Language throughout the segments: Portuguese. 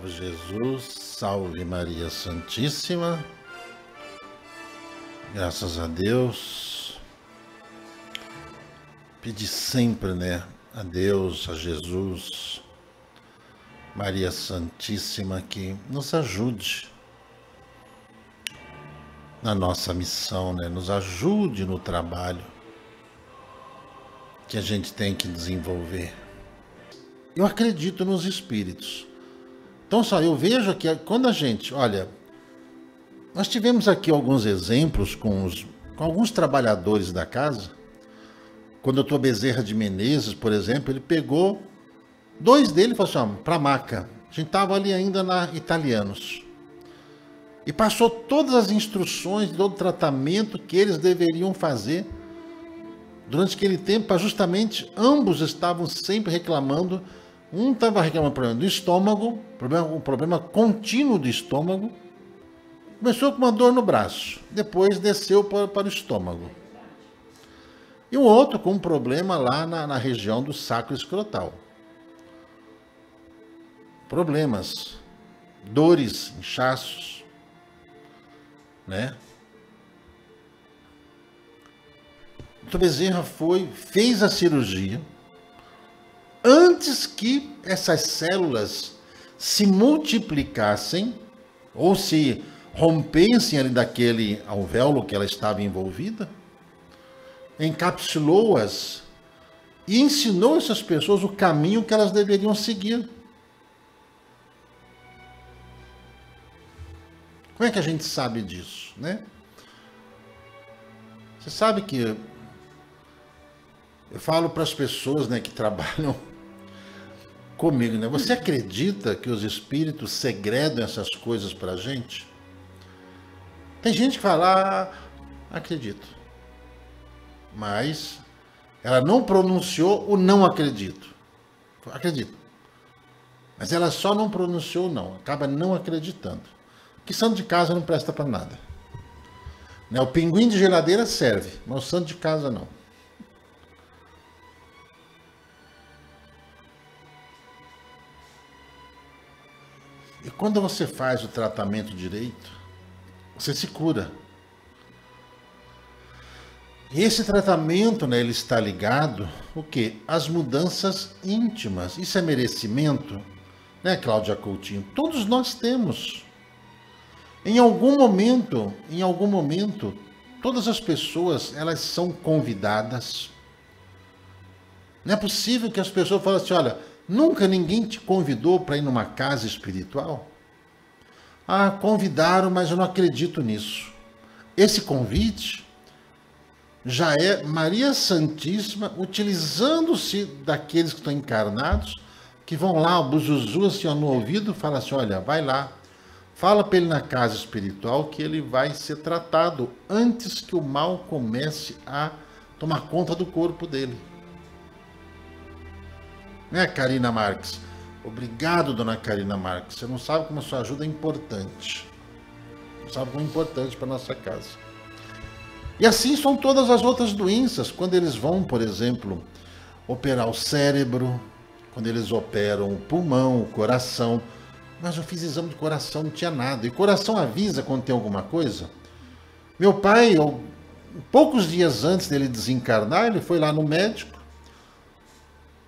Salve Jesus, salve Maria Santíssima, graças a Deus. Pedi sempre, a Deus, a Jesus, Maria Santíssima, que nos ajude na nossa missão, nos ajude no trabalho que a gente tem que desenvolver. Eu acredito nos espíritos. Então, só eu vejo que quando a gente, nós tivemos aqui alguns exemplos com alguns trabalhadores da casa. Quando o Dr. Bezerra de Menezes, por exemplo, ele pegou 2 deles e falou assim, para a maca. A gente estava ali ainda na Italianos. E passou todas as instruções, todo o tratamento que eles deveriam fazer durante aquele tempo, para justamente ambos estavam sempre reclamando. Um estava reclamando do problema do estômago, um problema contínuo do estômago. Começou com uma dor no braço, depois desceu para o estômago. E o outro com um problema lá na região do sacro escrotal. Problemas, dores, inchaços, O Dr. Bezerra fez a cirurgia. Antes que essas células se multiplicassem ou se rompessem ali daquele alvéolo que ela estava envolvida, encapsulou-as e ensinou essas pessoas o caminho que elas deveriam seguir. Como é que a gente sabe disso, Você sabe que eu falo para as pessoas, que trabalham comigo, Você acredita que os espíritos segredam essas coisas para a gente? Tem gente que fala, acredito. Mas ela não pronunciou o não acredito. Acredito. Mas ela só não pronunciou o não, acaba não acreditando. Que santo de casa não presta para nada. O pinguim de geladeira serve, mas o santo de casa não. E quando você faz o tratamento direito, você se cura. E esse tratamento, ele está ligado, o quê? Às mudanças íntimas. Isso é merecimento, Cláudia Coutinho? Todos nós temos. Em algum momento, todas as pessoas, elas são convidadas. Não é possível que as pessoas falem assim, nunca ninguém te convidou para ir numa casa espiritual? Convidaram, mas eu não acredito nisso. Esse convite já é Maria Santíssima utilizando-se daqueles que estão encarnados, que vão lá, o buzuzu assim, no ouvido, fala assim, vai lá, fala para ele na casa espiritual que ele vai ser tratado antes que o mal comece a tomar conta do corpo dele. Karina Marques? Obrigado, dona Karina Marques. Você não sabe como a sua ajuda é importante. Não sabe como é importante para a nossa casa. E assim são todas as outras doenças. Quando eles vão, por exemplo, operar o cérebro, quando eles operam o pulmão, o coração. Mas eu fiz exame de coração, não tinha nada. E coração avisa quando tem alguma coisa. Meu pai, poucos dias antes dele desencarnar, ele foi lá no médico,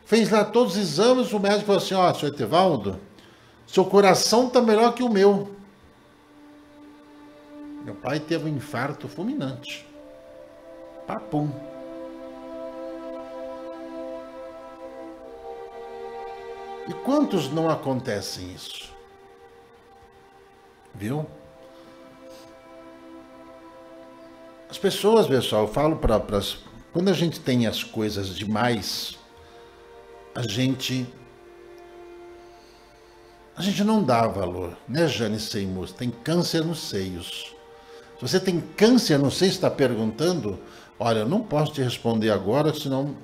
fez lá todos os exames, o médico falou assim, senhor Etevaldo, seu coração está melhor que o meu. Meu pai teve um infarto fulminante. Papum. E quantos não acontecem isso? Viu? As pessoas, pessoal, eu falo quando a gente tem as coisas demais, a gente não dá valor, Jane Seymour? Tem câncer nos seios. Se você tem câncer no seio, está perguntando, eu não posso te responder agora, senão...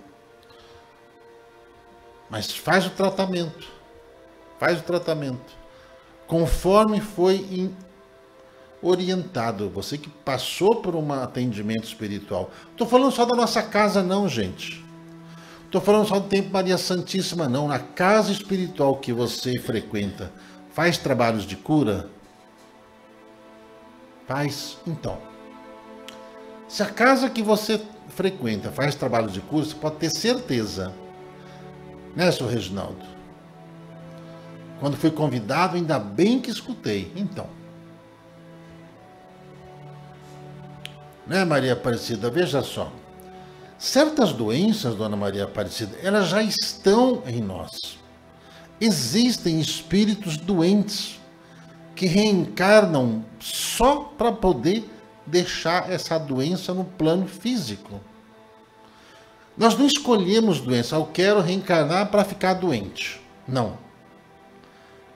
Mas faz o tratamento. Conforme foi orientado. Você que passou por um atendimento espiritual. Estou falando só da nossa casa não, gente. Estou falando só do Templo Maria Santíssima, não. Na casa espiritual que você frequenta, Faz trabalhos de cura? Faz? Então. Se a casa que você frequenta faz trabalho de cura, você pode ter certeza. Né, seu Reginaldo? Quando fui convidado, ainda bem que escutei. Então. Né, Maria Aparecida? Veja só. Certas doenças, Dona Maria Aparecida, elas já estão em nós. Existem espíritos doentes que reencarnam só para poder deixar essa doença no plano físico. Nós não escolhemos doença. Eu quero reencarnar para ficar doente. Não.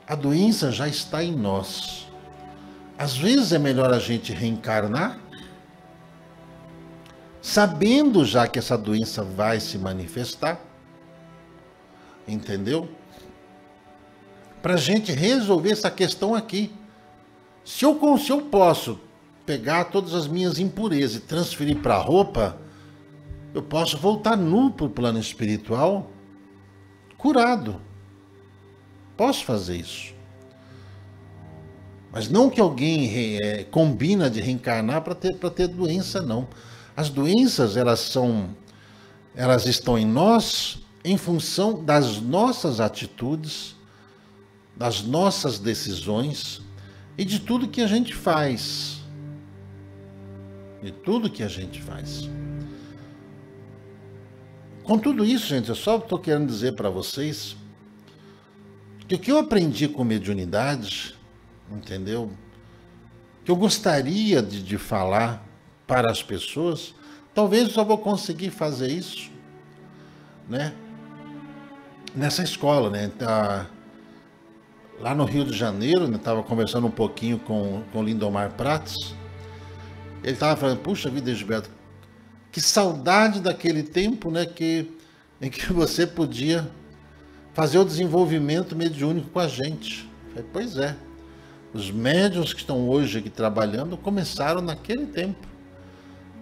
A doença já está em nós. Às vezes é melhor a gente reencarnar, sabendo já que essa doença vai se manifestar. Entendeu? Para a gente resolver essa questão aqui. Se eu posso pegar todas as minhas impurezas e transferir para a roupa, eu posso voltar nu para o plano espiritual, curado. Posso fazer isso. Mas não que alguém combina de reencarnar para ter doença, não. As doenças, elas estão em nós em função das nossas atitudes, das nossas decisões e de tudo que a gente faz. De tudo que a gente faz. Com tudo isso, gente, eu só estou querendo dizer para vocês que o que eu aprendi com mediunidade, entendeu? Que eu gostaria de falar para as pessoas, talvez eu só vou conseguir fazer isso, né? Nessa escola, né? Lá no Rio de Janeiro, né? Estava conversando um pouquinho com o Lindomar Prates. Ele estava falando, puxa vida, Gilberto, que saudade daquele tempo, né? Em que você podia fazer o desenvolvimento mediúnico com a gente. Eu falei, pois é. Os médiuns que estão hoje aqui trabalhando começaram naquele tempo.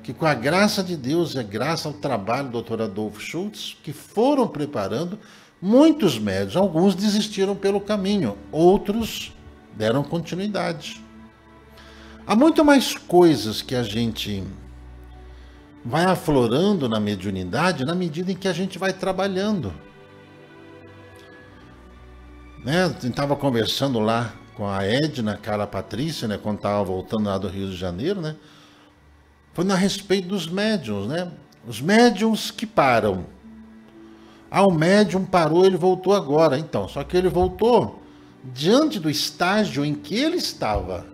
Que com a graça de Deus e a graça ao trabalho do Dr. Adolfo Schultz, que foram preparando muitos médiuns, alguns desistiram pelo caminho, outros deram continuidade. Há muito mais coisas que a gente vai aflorando na mediunidade na medida em que a gente vai trabalhando. Né? Eu estava conversando lá com a Edna, Carla Patrícia, né? Quando estava voltando lá do Rio de Janeiro, né? Foi a respeito dos médiuns, né? Os médiuns que param. Ah, o médium parou, ele voltou agora. Então, só que ele voltou diante do estágio em que ele estava.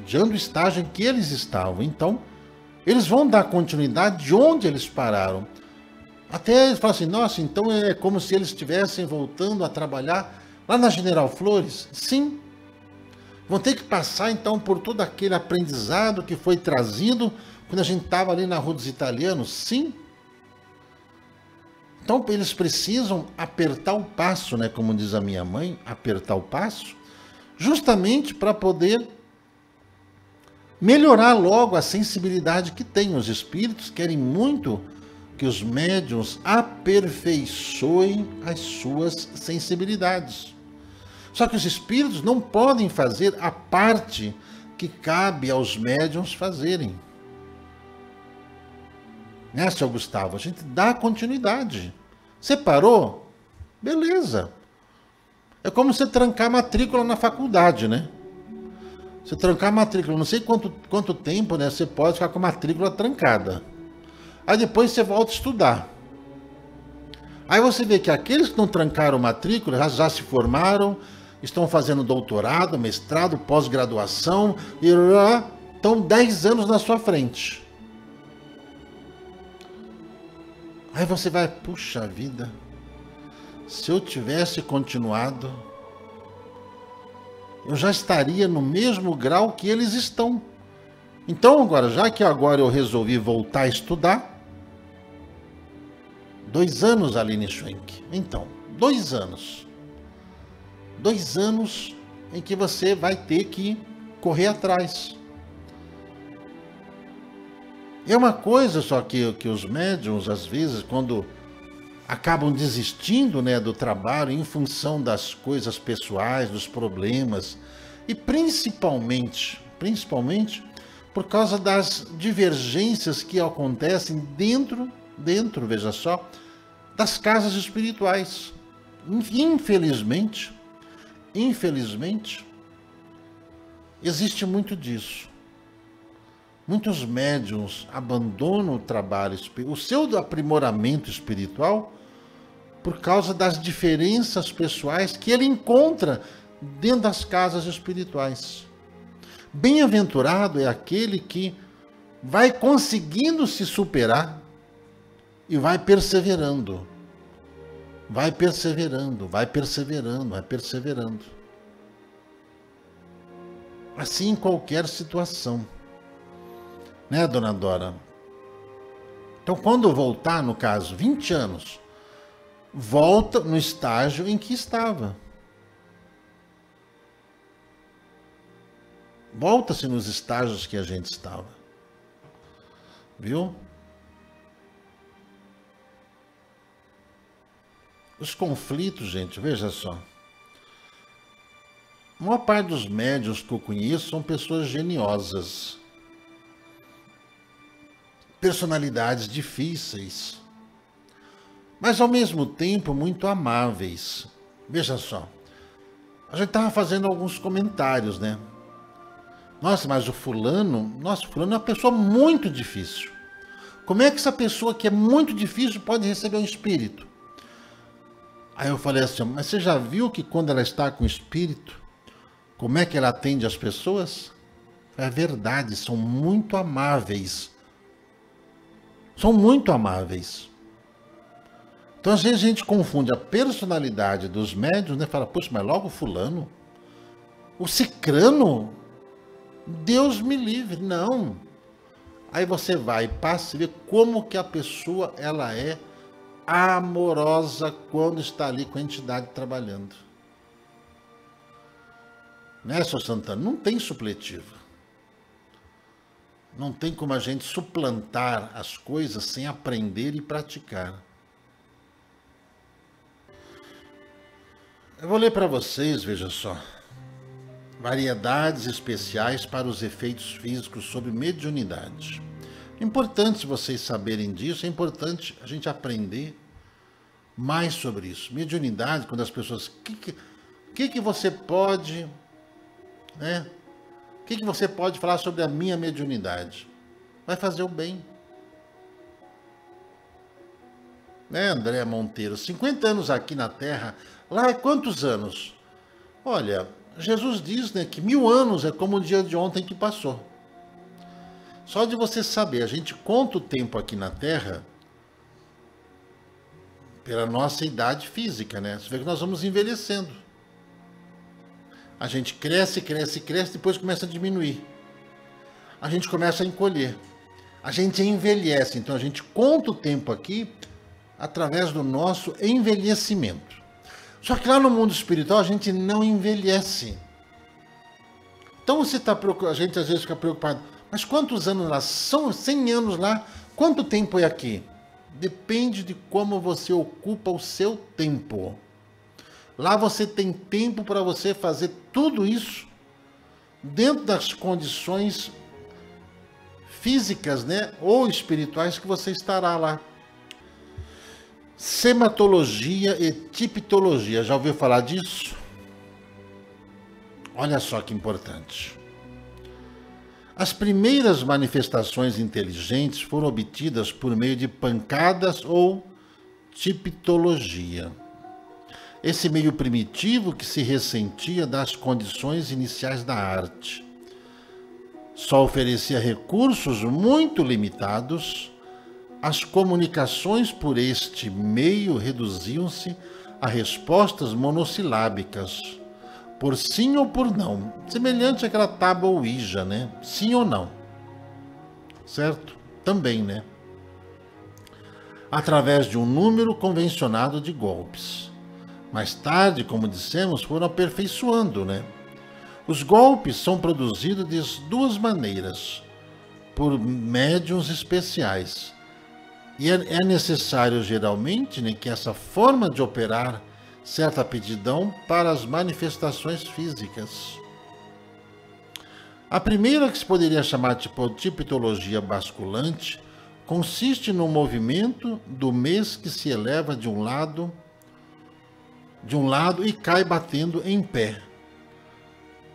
Diante do estágio em que eles estavam. Então, eles vão dar continuidade de onde eles pararam. Até eles falam assim, nossa, então é como se eles estivessem voltando a trabalhar lá na General Flores. Sim. Vão ter que passar, então, por todo aquele aprendizado que foi trazido quando a gente estava ali na Rua dos Italianos? Sim. Então, eles precisam apertar o passo, né? Como diz a minha mãe, apertar o passo, justamente para poder melhorar logo a sensibilidade que tem. Os espíritos querem muito que os médiuns aperfeiçoem as suas sensibilidades. Só que os espíritos não podem fazer a parte que cabe aos médiuns fazerem. Né, seu Gustavo? A gente dá continuidade. Você parou? Beleza. É como você trancar a matrícula na faculdade, né? Você trancar a matrícula, não sei quanto tempo, né? Você pode ficar com a matrícula trancada. Aí depois você volta a estudar. Aí você vê que aqueles que não trancaram a matrícula já se formaram, estão fazendo doutorado, mestrado, pós-graduação, e estão 10 anos na sua frente. Aí você vai, puxa vida, se eu tivesse continuado, eu já estaria no mesmo grau que eles estão. Então agora, já que agora eu resolvi voltar a estudar, 2 anos, Aline Schwenk. Então, 2 anos. 2 anos em que você vai ter que correr atrás. É uma coisa só que os médiuns, às vezes, quando acabam desistindo, né, do trabalho em função das coisas pessoais, dos problemas e principalmente por causa das divergências que acontecem dentro, veja só, das casas espirituais. Infelizmente, existe muito disso. Muitos médiuns abandonam o trabalho, o seu aprimoramento espiritual, por causa das diferenças pessoais que ele encontra dentro das casas espirituais. Bem-aventurado é aquele que vai conseguindo se superar e vai perseverando. Vai perseverando. Assim em qualquer situação. Né, dona Dora? Então, quando voltar, no caso, 20 anos, volta no estágio em que estava. Volta-se nos estágios que a gente estava. Viu? Os conflitos, gente, veja só. A maior parte dos médiuns que eu conheço são pessoas geniosas. Personalidades difíceis. Mas, ao mesmo tempo, muito amáveis. Veja só. A gente estava fazendo alguns comentários, né? Nossa, mas o fulano é uma pessoa muito difícil. Como é que essa pessoa que é muito difícil pode receber um espírito? Aí eu falei assim, mas você já viu que quando ela está com o espírito, como é que ela atende as pessoas? É verdade, são muito amáveis. São muito amáveis. Então, às vezes, a gente confunde a personalidade dos médiuns, né? Fala, poxa, mas logo o fulano? O cicrano? Deus me livre. Não. Aí você vai, passa e vê como que a pessoa, ela é amorosa quando está ali com a entidade trabalhando. Né, Sr. Santana? Não tem supletivo. Não tem como a gente suplantar as coisas sem aprender e praticar. Eu vou ler para vocês, veja só. Variedades especiais para os efeitos físicos sobre mediunidade. É importante vocês saberem disso, é importante a gente aprender mais sobre isso. Mediunidade, quando as pessoas... O que você pode... né? O que você pode falar sobre a minha mediunidade? Vai fazer o bem. Né, André Monteiro? 50 anos aqui na Terra, lá é quantos anos? Olha, Jesus diz, né, que 1000 anos é como o dia de ontem que passou. Só de você saber, a gente conta o tempo aqui na Terra pela nossa idade física, né? Você vê que nós vamos envelhecendo. A gente cresce, depois começa a diminuir. A gente começa a encolher. A gente envelhece. Então a gente conta o tempo aqui através do nosso envelhecimento. Só que lá no mundo espiritual a gente não envelhece. Então você a gente às vezes fica preocupado. Mas quantos anos lá? São 100 anos lá. Quanto tempo é aqui? Depende de como você ocupa o seu tempo. Lá você tem tempo para você fazer tudo isso dentro das condições físicas, né, ou espirituais que você estará lá. Sematologia e tipitologia. Já ouviu falar disso? Olha só que importante. As primeiras manifestações inteligentes foram obtidas por meio de pancadas ou tipitologia. Esse meio primitivo que se ressentia das condições iniciais da arte. Só oferecia recursos muito limitados, as comunicações por este meio reduziam-se a respostas monossilábicas, por sim ou por não, semelhante àquela tábua Ouija, né? Sim ou não. Certo? Também, né? Através de um número convencionado de golpes. Mais tarde, como dissemos, foram aperfeiçoando, né? Os golpes são produzidos de duas maneiras, por médiuns especiais. E é necessário, geralmente, né, que essa forma de operar certa aptidão para as manifestações físicas. A primeira, que se poderia chamar de tipologia basculante, consiste no movimento do mês que se eleva de um lado e cai batendo em pé.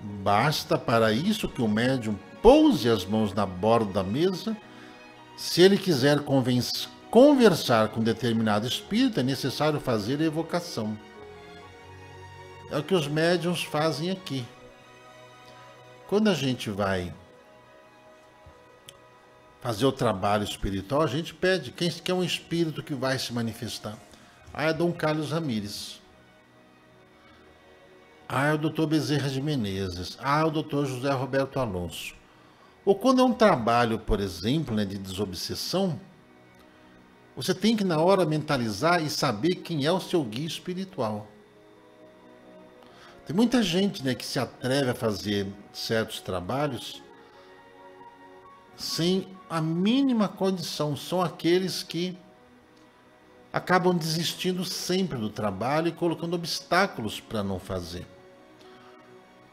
Basta para isso que o médium pouse as mãos na borda da mesa. Se ele quiser conversar com determinado espírito, é necessário fazer a evocação. É o que os médiuns fazem aqui. Quando a gente vai fazer o trabalho espiritual, a gente pede quem é um espírito que vai se manifestar. Ah, é Dom Carlos Ramírez. Ah, é o Dr. Bezerra de Menezes. Ah, é o Dr. José Roberto Alonso. Ou quando é um trabalho, por exemplo, né, de desobsessão, você tem que na hora mentalizar e saber quem é o seu guia espiritual. Tem muita gente, né, que se atreve a fazer certos trabalhos sem a mínima condição. São aqueles que acabam desistindo sempre do trabalho e colocando obstáculos para não fazer.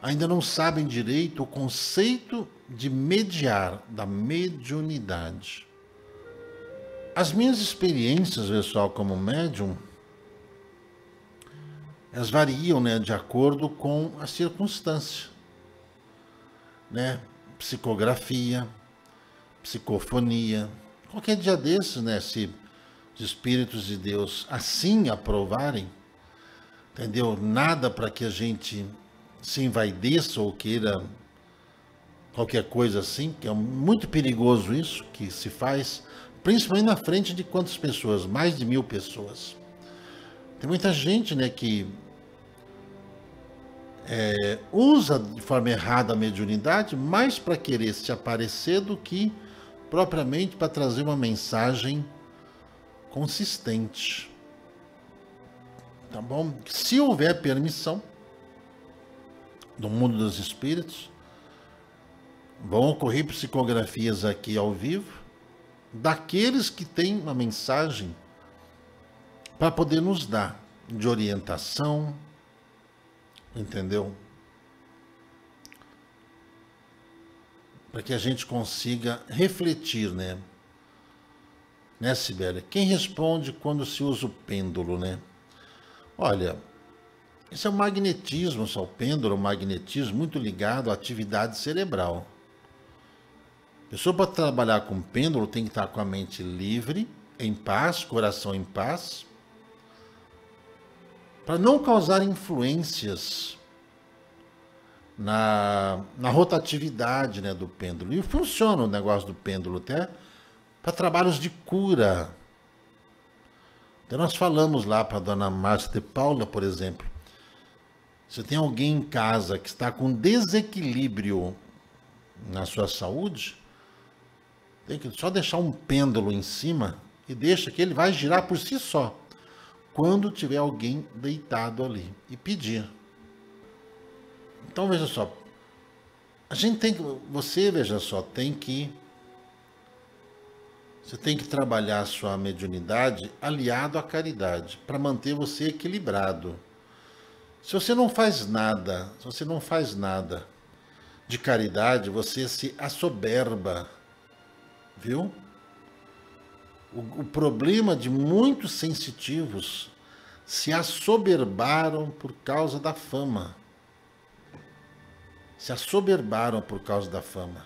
Ainda não sabem direito o conceito de mediar, da mediunidade. As minhas experiências, pessoal, como médium, elas variam, né, de acordo com a circunstância, né? Psicografia, psicofonia. Qualquer dia desses, né, se os espíritos de Deus assim aprovarem, entendeu? Nada para que a gente se envaideça ou queira qualquer coisa assim, que é muito perigoso isso que se faz, principalmente na frente de quantas pessoas? Mais de 1000 pessoas. Tem muita gente, né, que usa de forma errada a mediunidade mais para querer se aparecer do que propriamente para trazer uma mensagem consistente. Tá bom? Se houver permissão do mundo dos espíritos, vão ocorrer psicografias aqui ao vivo daqueles que têm uma mensagem para poder nos dar de orientação, entendeu? Para que a gente consiga refletir, né? Né, Sibélia? Quem responde quando se usa o pêndulo, né? Olha, isso é o magnetismo, só o pêndulo, o magnetismo muito ligado à atividade cerebral. A pessoa para trabalhar com pêndulo tem que estar com a mente livre, em paz, coração em paz, para não causar influências na rotatividade, né, do pêndulo. E funciona o negócio do pêndulo até para trabalhos de cura. Então nós falamos lá para a dona Márcia de Paula, por exemplo, se tem alguém em casa que está com desequilíbrio na sua saúde, tem que só deixar um pêndulo em cima e deixa que ele vai girar por si só, quando tiver alguém deitado ali, e pedir. Então veja só, a gente tem que, você veja só, você tem que trabalhar a sua mediunidade aliado à caridade, para manter você equilibrado. Se você não faz nada de caridade, você se assoberba, viu? O problema de muitos sensitivos se assoberbaram por causa da fama. Se assoberbaram por causa da fama.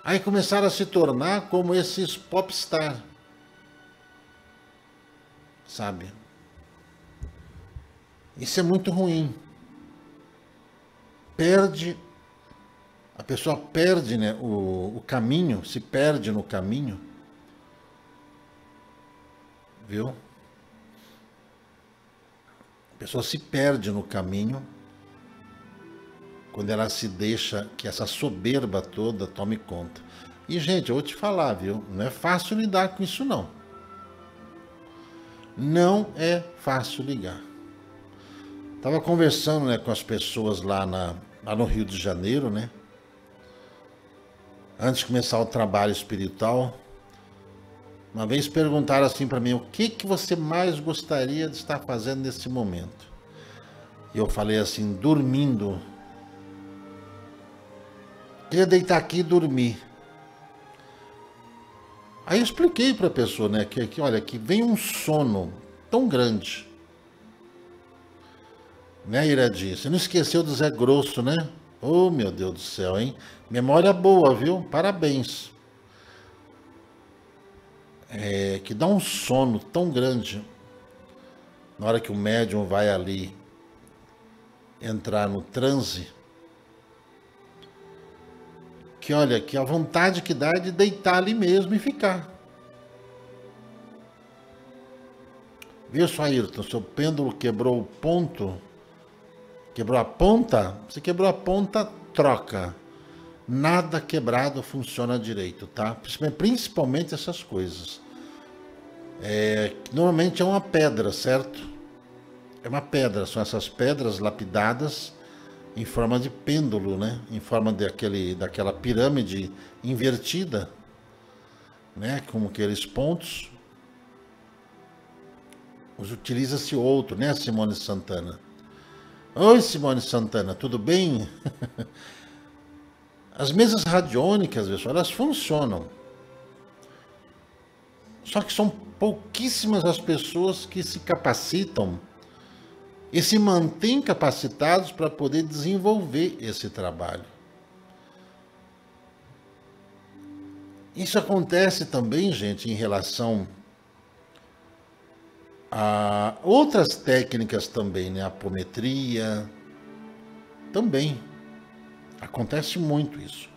Aí começaram a se tornar como esses popstar, sabe? Isso é muito ruim. A pessoa perde, né, o caminho, se perde no caminho, viu? A pessoa se perde no caminho quando ela se deixa que essa soberba toda tome conta. E, gente, eu vou te falar, viu? Não é fácil lidar com isso, não. Não é fácil ligar. Estava conversando, né, com as pessoas lá no Rio de Janeiro, né? Antes de começar o trabalho espiritual, Uma vez perguntaram assim para mim, o que que você mais gostaria de estar fazendo nesse momento? E eu falei assim, dormindo. Queria deitar aqui e dormir. Aí eu expliquei para a pessoa, né, que olha, que vem um sono tão grande. Né, Iradi? Você não esqueceu do Zé Grosso, né? Oh, meu Deus do céu, hein? Memória boa, viu? Parabéns. É, que dá um sono tão grande na hora que o médium vai ali entrar no transe, que olha, que a vontade que dá é de deitar ali mesmo e ficar. Viu só, Ayrton? Seu pêndulo quebrou o ponto, quebrou a ponta, você quebrou a ponta, troca. Nada quebrado funciona direito, tá? Principalmente essas coisas. Normalmente é uma pedra, certo? É uma pedra, são essas pedras lapidadas em forma de pêndulo, né? Em forma daquela pirâmide invertida, né? Com aqueles pontos. Utiliza-se outro, né, Simone Santana? Oi, Simone Santana, tudo bem? As mesas radiônicas, pessoal, elas funcionam. Só que são pouquíssimas as pessoas que se capacitam e se mantêm capacitados para poder desenvolver esse trabalho. Isso acontece também, gente, em relação a outras técnicas também, né? Apometria, também. Acontece muito isso.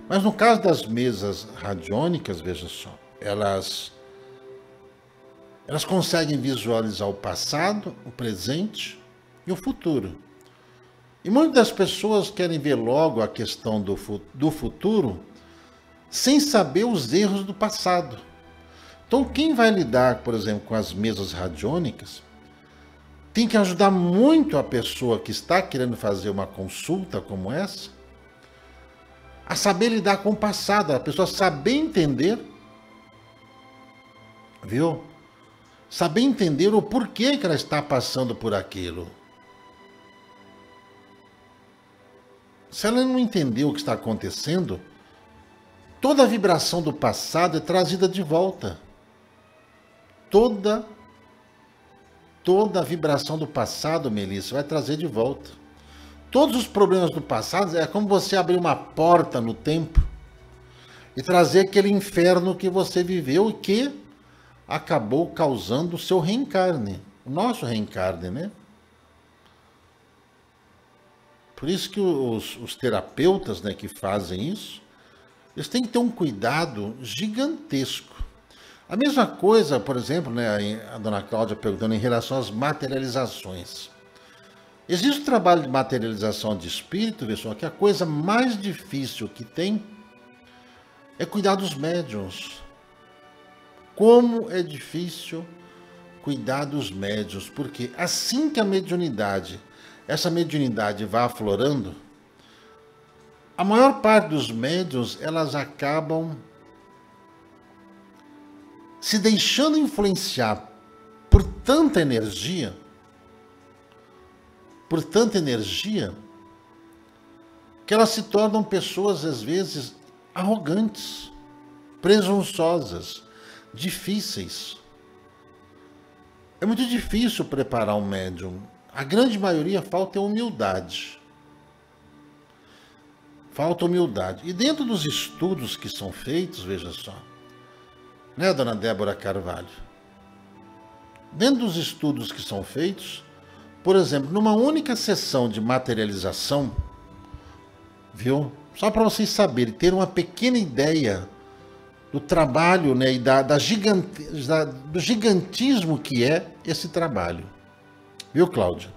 Mas no caso das mesas radiônicas, veja só, elas conseguem visualizar o passado, o presente e o futuro. E muitas das pessoas querem ver logo a questão do futuro sem saber os erros do passado. Então, quem vai lidar, por exemplo, com as mesas radiônicas, tem que ajudar muito a pessoa que está querendo fazer uma consulta como essa, a saber lidar com o passado, a pessoa saber entender, viu? Saber entender o porquê que ela está passando por aquilo. Se ela não entender o que está acontecendo, toda a vibração do passado é trazida de volta. Toda a vibração do passado, Melissa, vai trazer de volta. Todos os problemas do passado é como você abrir uma porta no tempo e trazer aquele inferno que você viveu e que acabou causando o seu reencarne, o nosso reencarne, né? Por isso que os terapeutas, né, que fazem isso, eles têm que ter um cuidado gigantesco. A mesma coisa, por exemplo, né, a dona Cláudia perguntando em relação às materializações. Existe o trabalho de materialização de espírito, pessoal, que a coisa mais difícil que tem é cuidar dos médiuns. Como é difícil cuidar dos médiuns, porque assim que essa mediunidade vai aflorando, a maior parte dos médiuns, elas acabam se deixando influenciar por tanta energia, que elas se tornam pessoas, às vezes, arrogantes, presunçosas, difíceis. É muito difícil preparar um médium. A grande maioria falta humildade. Falta humildade. E dentro dos estudos que são feitos, veja só, né, dona Débora Carvalho? Dentro dos estudos que são feitos, por exemplo, numa única sessão de materialização, viu? Só para vocês saberem, ter uma pequena ideia do trabalho, né, e do gigantismo que é esse trabalho. Viu, Cláudia?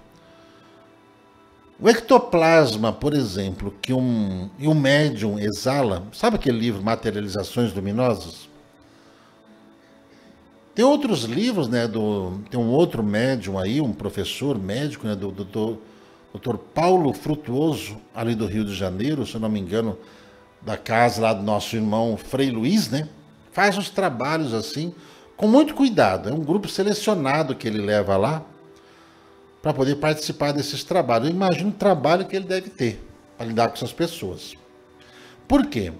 O ectoplasma, por exemplo, que um médium exala, sabe aquele livro Materializações Luminosas? Tem outros livros, né, tem um outro médium aí, um professor médico, né, do Dr. Paulo Frutuoso, ali do Rio de Janeiro, se eu não me engano, da casa lá do nosso irmão Frei Luiz, né? faz os trabalhos assim, com muito cuidado. É um grupo selecionado que ele leva lá para poder participar desses trabalhos. Eu imagino o trabalho que ele deve ter para lidar com essas pessoas. Por quê?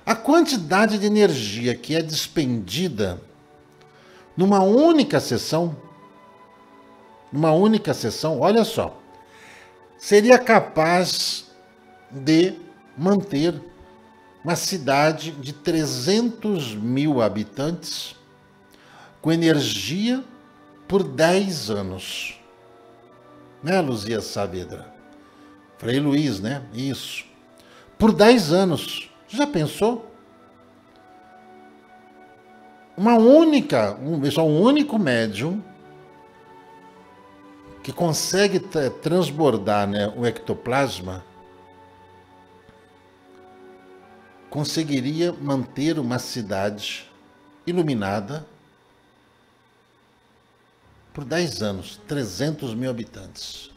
A quantidade de energia que é despendida numa única sessão, olha só, seria capaz de manter uma cidade de 300 mil habitantes com energia por 10 anos. Né, Luzia Saavedra? Frei Luiz, né? Isso. Por 10 anos. Já pensou? Um único médium que consegue transbordar, né, o ectoplasma, conseguiria manter uma cidade iluminada por 10 anos, 300 mil habitantes.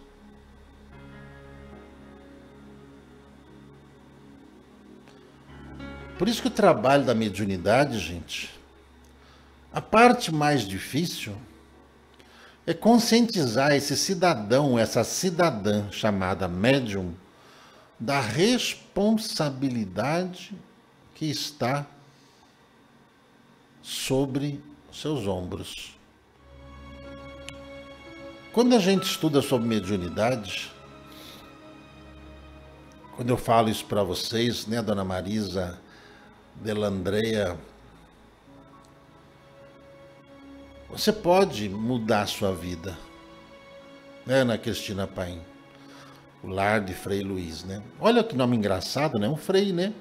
Por isso que o trabalho da mediunidade, gente, a parte mais difícil é conscientizar esse cidadão, essa cidadã chamada médium, da responsabilidade que está sobre seus ombros. Quando a gente estuda sobre mediunidade, quando eu falo isso para vocês, né, Dona Marisa Delandrea, você pode mudar a sua vida, né, Ana Cristina Paim? O lar de Frei Luiz, né? Olha que nome engraçado, né? Um frei, né?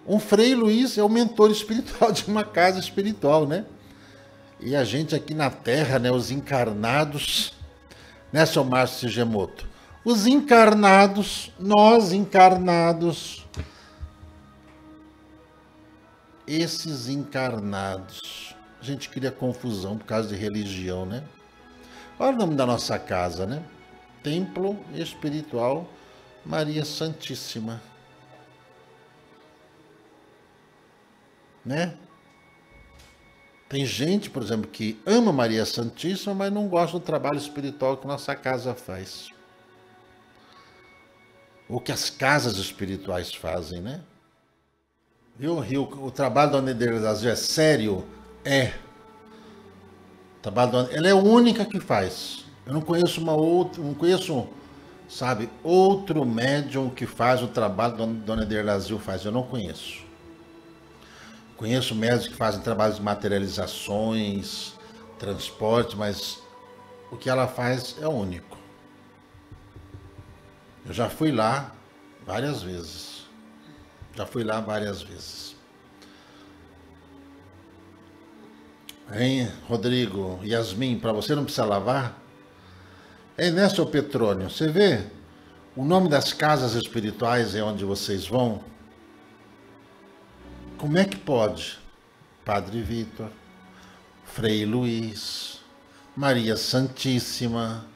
Um Frei Luiz é o mentor espiritual de uma casa espiritual, né? E a gente aqui na Terra, né? Os encarnados, né, seu Márcio Gemoto? Os encarnados, nós encarnados, esses encarnados, a gente cria confusão por causa de religião, né? Olha o nome da nossa casa, né? Templo Espiritual Maria Santíssima, né? Tem gente, por exemplo, que ama Maria Santíssima, mas não gosta do trabalho espiritual que nossa casa faz. Ou que as casas espirituais fazem, né? Viu, Rio? O trabalho da Unidade Brasil é sério? É. Ela é a única que faz. Eu não conheço sabe, outro médium que faz o trabalho que a Dona Ederlazil faz. Eu não conheço. Conheço médiums que fazem trabalhos de materializações, transporte, mas o que ela faz é único. Eu já fui lá várias vezes. Hein, Rodrigo, Yasmin, para você não precisa lavar? É, né, seu Petrônio? Você vê? O nome das casas espirituais é onde vocês vão. Como é que pode? Padre Vitor, Frei Luiz, Maria Santíssima.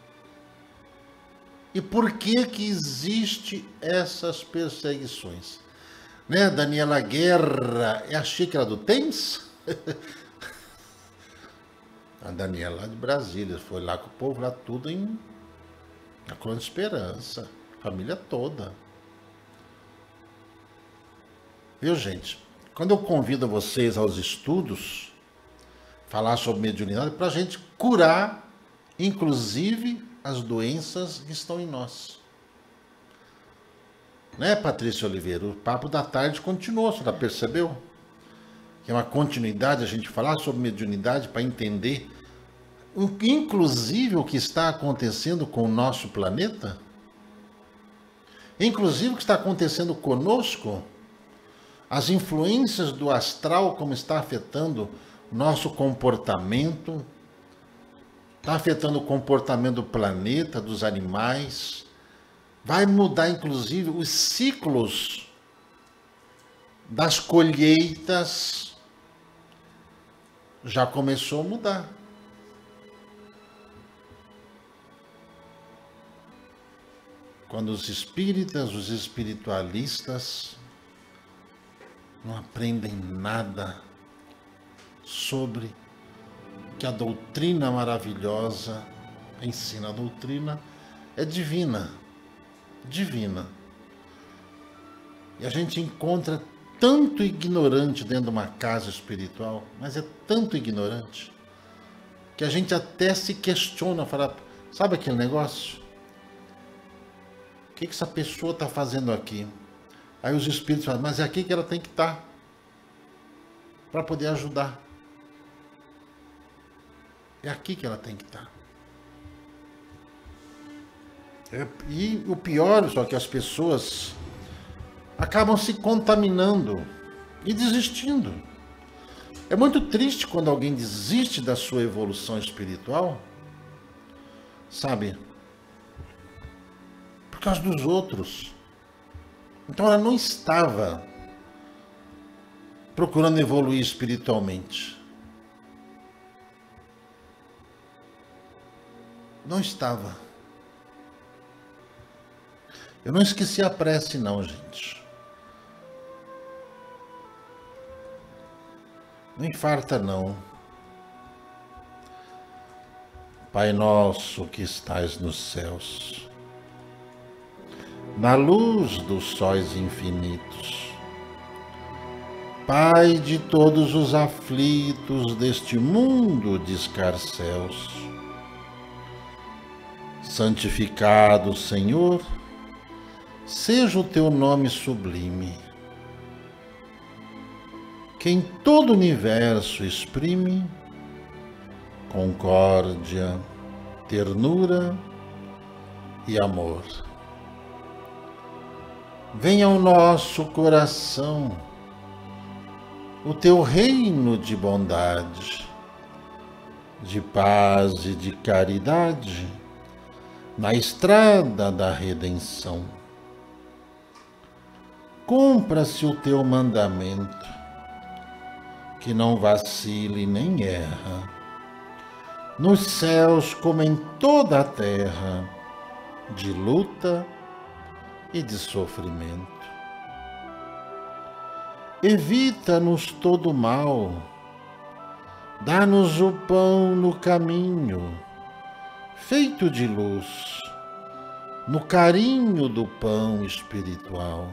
E por que que existe essas perseguições? Né, Daniela Guerra, é a xícara do Tens? A Daniela lá de Brasília, foi lá com o povo, lá tudo na Colônia de Esperança, família toda. Viu, gente? Quando eu convido vocês aos estudos, falar sobre mediunidade, para a gente curar, inclusive, as doenças que estão em nós. Né, Patrícia Oliveira? O papo da tarde continuou, você já percebeu? Que é uma continuidade a gente falar sobre mediunidade para entender, inclusive, o que está acontecendo com o nosso planeta, inclusive o que está acontecendo conosco, as influências do astral, como está afetando o nosso comportamento, está afetando o comportamento do planeta, dos animais, vai mudar, inclusive, os ciclos das colheitas. Já começou a mudar. Quando os espíritas, os espiritualistas não aprendem nada sobre que a doutrina maravilhosa ensina. A doutrina é divina, divina. E a gente encontra tanto ignorante dentro de uma casa espiritual, mas é tanto ignorante, que a gente até se questiona, fala, sabe aquele negócio? O que essa pessoa está fazendo aqui? Aí os espíritos falam, mas é aqui que ela tem que estar, para poder ajudar. É aqui que ela tem que estar. E o pior, só que as pessoas acabam se contaminando e desistindo. É muito triste quando alguém desiste da sua evolução espiritual, sabe? Por causa dos outros. Então ela não estava procurando evoluir espiritualmente. Não estava. Eu não esqueci a prece não, gente. Não infarta não. Pai nosso que estais nos céus, na luz dos sóis infinitos, Pai de todos os aflitos deste mundo de escarcéus, santificado, Senhor, seja o teu nome sublime, que em todo o universo exprime concórdia, ternura e amor. Venha ao nosso coração o teu reino de bondade, de paz e de caridade, na estrada da redenção. Cumpra-se o teu mandamento, que não vacile nem erra, nos céus como em toda a terra, de luta e de sofrimento. Evita-nos todo mal, dá-nos o pão no caminho, feito de luz, no carinho do pão espiritual.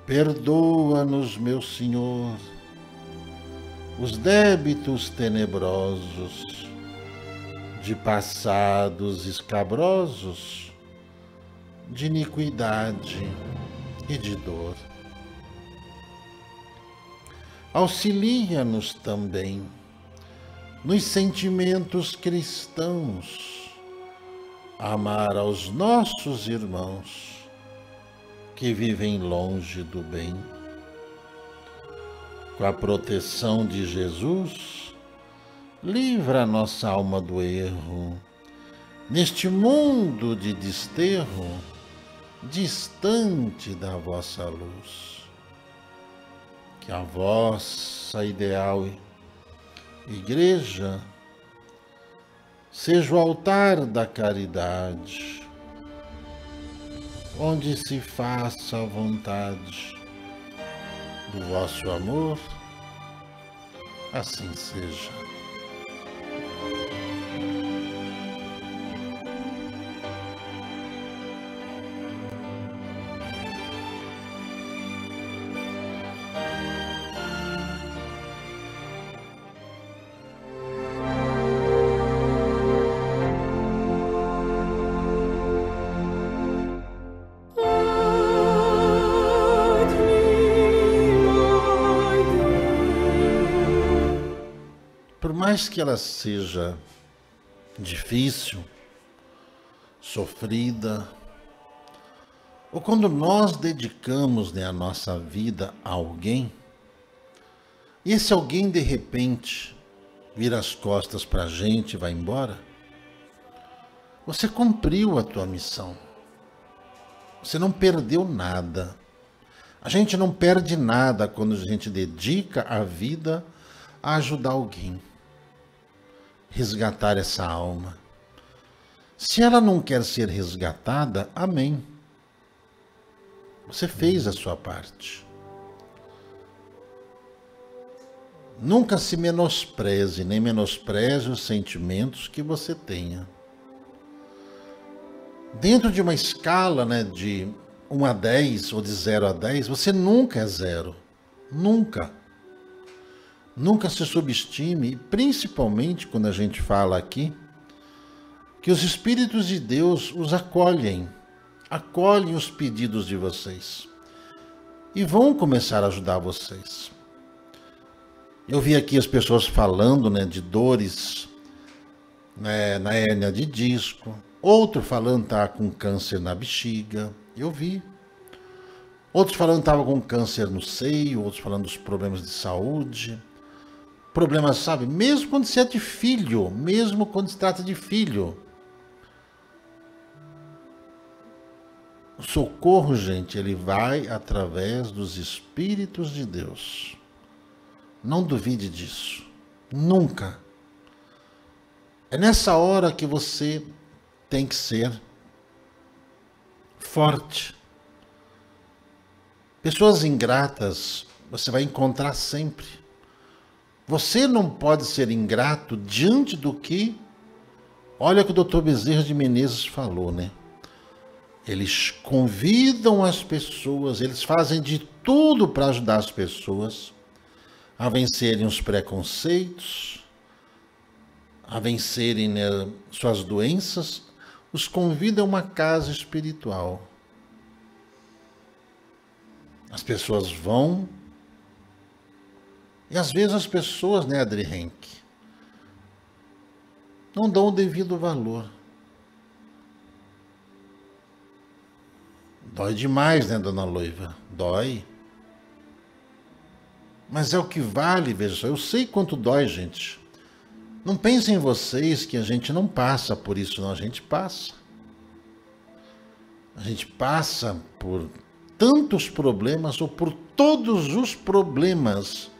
Perdoa-nos, meu Senhor, os débitos tenebrosos, de passados escabrosos, de iniquidade e de dor. Auxilia-nos também nos sentimentos cristãos, a amar aos nossos irmãos que vivem longe do bem. Com a proteção de Jesus, livra a nossa alma do erro, neste mundo de desterro, distante da vossa luz. Que a vossa ideal Igreja seja o altar da caridade, onde se faça a vontade do vosso amor, assim seja. Por mais que ela seja difícil, sofrida, ou quando nós dedicamos, a nossa vida a alguém, e esse alguém de repente vira as costas para a gente e vai embora, você cumpriu a tua missão. Você não perdeu nada. A gente não perde nada quando a gente dedica a vida a ajudar alguém, resgatar essa alma. Se ela não quer ser resgatada, amém. Você fez a sua parte. Nunca se menospreze, nem menospreze os sentimentos que você tenha. Dentro de uma escala, né, de 1 a 10 ou de 0 a 10, você nunca é 0. Nunca. Nunca se subestime, principalmente quando a gente fala aqui, que os Espíritos de Deus os acolhem os pedidos de vocês e vão começar a ajudar vocês. Eu vi aqui as pessoas falando, né, de dores, né, na hérnia de disco, outro falando que tá com câncer na bexiga, eu vi. Outros falando que estava com câncer no seio, outros falando dos problemas de saúde. Problemas, sabe, mesmo quando se é de filho, mesmo quando se trata de filho. O socorro, gente, ele vai através dos Espíritos de Deus. Não duvide disso. Nunca. É nessa hora que você tem que ser forte. Pessoas ingratas você vai encontrar sempre. Você não pode ser ingrato diante do que... Olha o que o Dr. Bezerra de Menezes falou, né? Eles convidam as pessoas, eles fazem de tudo para ajudar as pessoas a vencerem os preconceitos, a vencerem, né, suas doenças, os convidam a uma casa espiritual. As pessoas vão, e às vezes as pessoas, né, Adri Henk, não dão o devido valor. Dói demais, né, dona Loiva? Dói. Mas é o que vale, veja só. Eu sei quanto dói, gente. Não pensem vocês que a gente não passa por isso, não. A gente passa. A gente passa por tantos problemas, ou por todos os problemas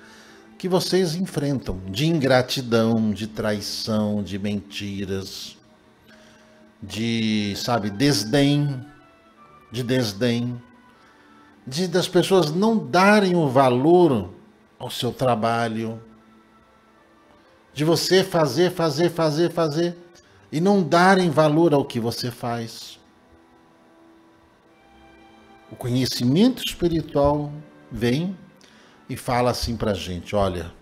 que vocês enfrentam. De ingratidão, de traição, de mentiras, de, sabe, desdém. De das pessoas não darem o valor ao seu trabalho, de você fazer e não darem valor ao que você faz. O conhecimento espiritual vem e fala assim pra gente, olha,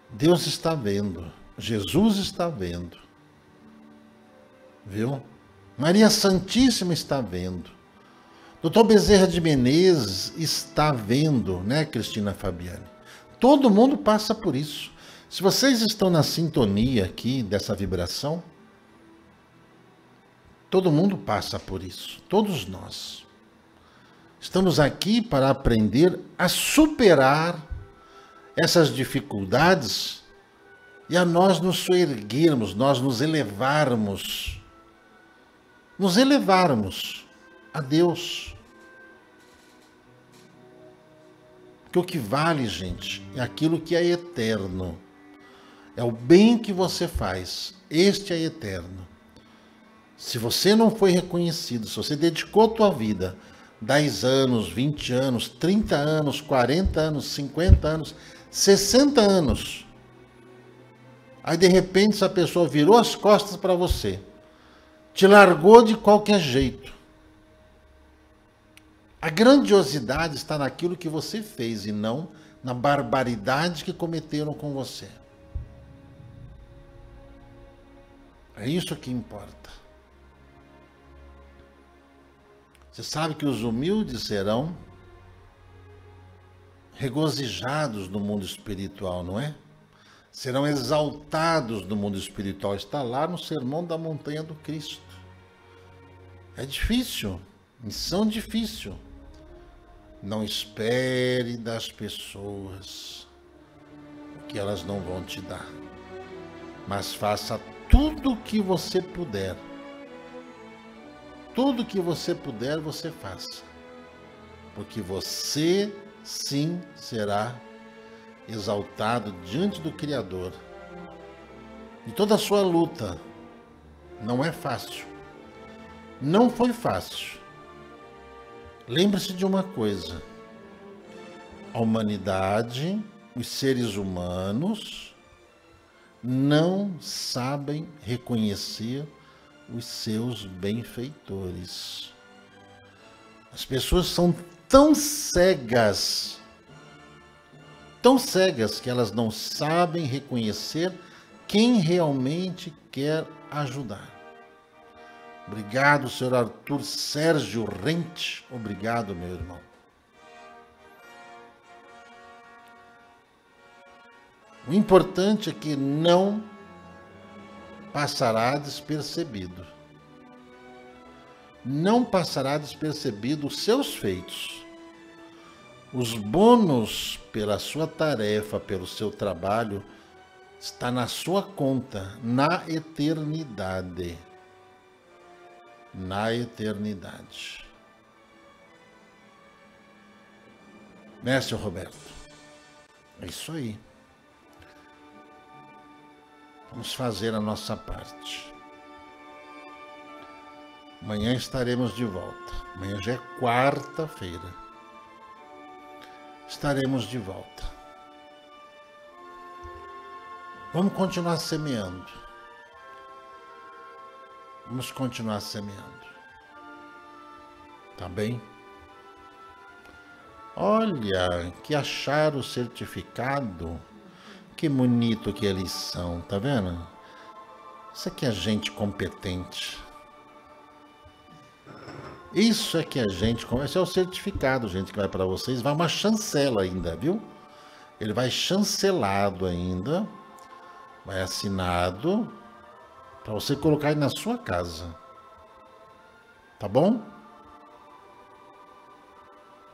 Deus está vendo, Jesus está vendo, viu? Maria Santíssima está vendo. Dr. Bezerra de Menezes está vendo, né, Cristina Fabiani? Todo mundo passa por isso. Se vocês estão na sintonia aqui dessa vibração, todo mundo passa por isso. Todos nós. Estamos aqui para aprender a superar essas dificuldades e a nós nos soerguermos, nós nos elevarmos a Deus. Porque o que vale, gente, é aquilo que é eterno. É o bem que você faz. Este é eterno. Se você não foi reconhecido, se você dedicou a tua vida 10 anos, 20 anos, 30 anos, 40 anos, 50 anos, 60 anos, aí de repente essa pessoa virou as costas para você, te largou de qualquer jeito. A grandiosidade está naquilo que você fez e não na barbaridade que cometeram com você. É isso que importa. Você sabe que os humildes serão regozijados no mundo espiritual, não é? Serão exaltados no mundo espiritual. Está lá no Sermão da Montanha do Cristo. É difícil, missão difícil. Não espere das pessoas o que elas não vão te dar, mas faça tudo o que você puder. Tudo o que você puder, você faça. Porque você, sim, será exaltado diante do Criador. E toda a sua luta não é fácil. Não foi fácil. Lembre-se de uma coisa. A humanidade Os seres humanos não sabem reconhecer os seus benfeitores. As pessoas são tão cegas que elas não sabem reconhecer quem realmente quer ajudar. Obrigado, senhor Arthur Sérgio Rente. Obrigado, meu irmão. O importante é que não passará despercebido. Não passará despercebido os seus feitos. Os bônus pela sua tarefa, pelo seu trabalho, está na sua conta, na eternidade. Na eternidade. Mestre Roberto, é isso aí. Vamos fazer a nossa parte. Amanhã estaremos de volta. Amanhã já é quarta-feira. Estaremos de volta. Vamos continuar semeando. Vamos continuar semeando. Tá bem? Olha, que acharam o certificado. Que bonito que eles são, tá vendo? Isso aqui é gente competente. Isso é que é gente... Esse é o certificado, gente, que vai para vocês. Vai uma chancela ainda, viu? Ele vai chancelado ainda. Vai assinado. Para você colocar aí na sua casa. Tá bom?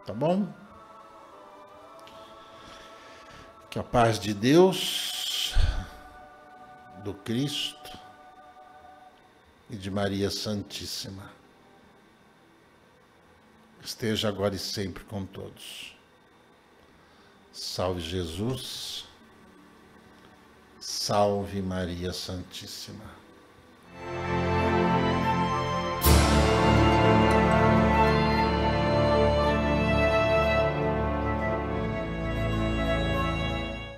Tá bom? Que a paz de Deus, do Cristo e de Maria Santíssima esteja agora e sempre com todos. Salve Jesus, salve Maria Santíssima.